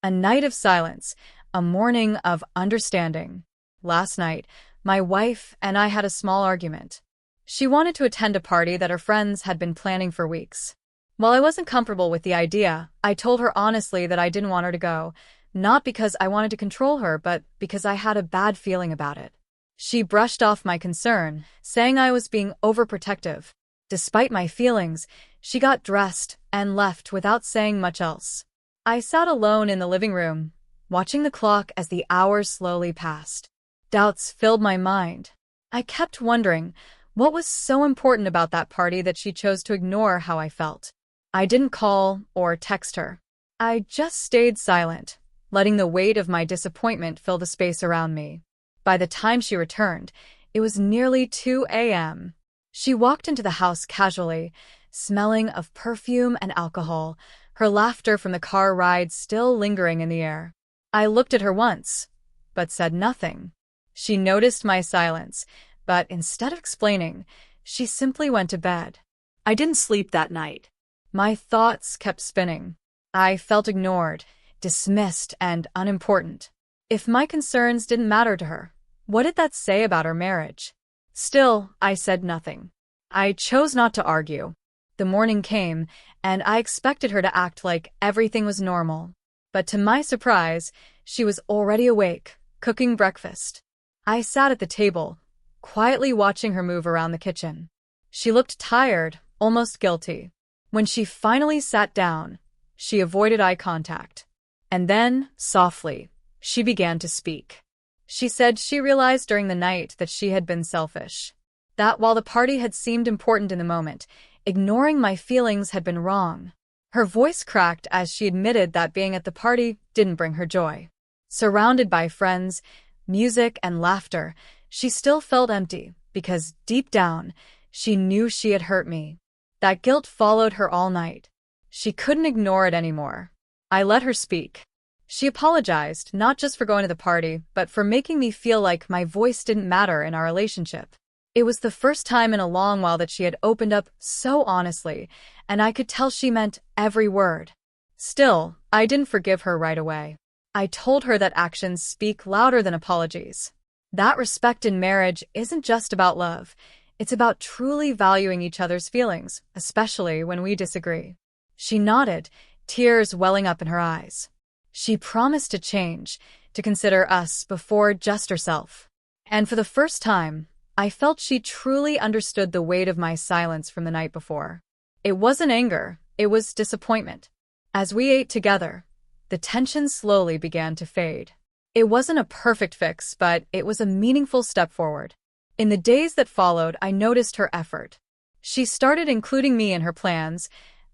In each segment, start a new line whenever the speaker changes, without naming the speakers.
A night of silence, a morning of understanding. Last night, my wife and I had a small argument. She wanted to attend a party that her friends had been planning for weeks. While I wasn't comfortable with the idea, I told her honestly that I didn't want her to go, not because I wanted to control her, but because I had a bad feeling about it. She brushed off my concern, saying I was being overprotective. Despite my feelings, she got dressed and left without saying much else. I sat alone in the living room, watching the clock as the hours slowly passed. Doubts filled my mind. I kept wondering, what was so important about that party that she chose to ignore how I felt? I didn't call or text her. I just stayed silent, letting the weight of my disappointment fill the space around me. By the time she returned, it was nearly 2 a.m. She walked into the house casually, smelling of perfume and alcohol, her laughter from the car ride still lingering in the air. I looked at her once, but said nothing. She noticed my silence, but instead of explaining, she simply went to bed. I didn't sleep that night. My thoughts kept spinning. I felt ignored, dismissed, and unimportant. If my concerns didn't matter to her, what did that say about our marriage? Still, I said nothing. I chose not to argue. The morning came, and I expected her to act like everything was normal. But to my surprise, she was already awake, cooking breakfast. I sat at the table, quietly watching her move around the kitchen. She looked tired, almost guilty. When she finally sat down, she avoided eye contact. And then, softly, she began to speak. She said she realized during the night that she had been selfish. That while the party had seemed important in the moment, ignoring my feelings had been wrong. Her voice cracked as she admitted that being at the party didn't bring her joy. Surrounded by friends, music, and laughter, she still felt empty because, deep down, she knew she had hurt me. That guilt followed her all night. She couldn't ignore it anymore. I let her speak. She apologized, not just for going to the party, but for making me feel like my voice didn't matter in our relationship. It was the first time in a long while that she had opened up so honestly, and I could tell she meant every word. Still, I didn't forgive her right away. I told her that actions speak louder than apologies. That respect in marriage isn't just about love. It's about truly valuing each other's feelings, especially when we disagree. She nodded, tears welling up in her eyes. She promised to change, to consider us before just herself. And for the first time, I felt she truly understood the weight of my silence from the night before. It wasn't anger, it was disappointment. As we ate together, the tension slowly began to fade. It wasn't a perfect fix, but it was a meaningful step forward. In the days that followed, I noticed her effort. She started including me in her plans,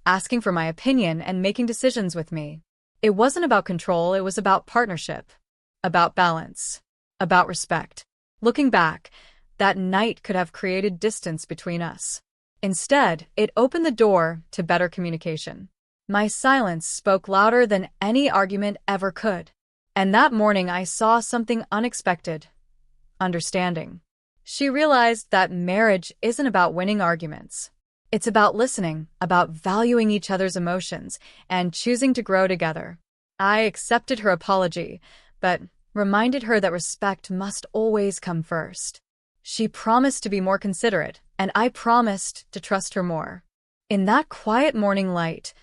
asking for my opinion and making decisions with me. It wasn't about control, it was about partnership, about balance, about respect. Looking back, that night could have created distance between us. Instead, it opened the door to better communication. My silence spoke louder than any argument ever could. And that morning I saw something unexpected: understanding. She realized that marriage isn't about winning arguments. It's about listening, about valuing each other's emotions, and choosing to grow together. I accepted her apology, but reminded her that respect must always come first. She promised to be more considerate, and I promised to trust her more. In that quiet morning light,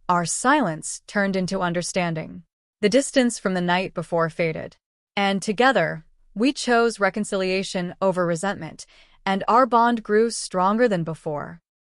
our silence turned into understanding. The distance from the night before faded. And together, we chose reconciliation over resentment, and our bond grew stronger than before.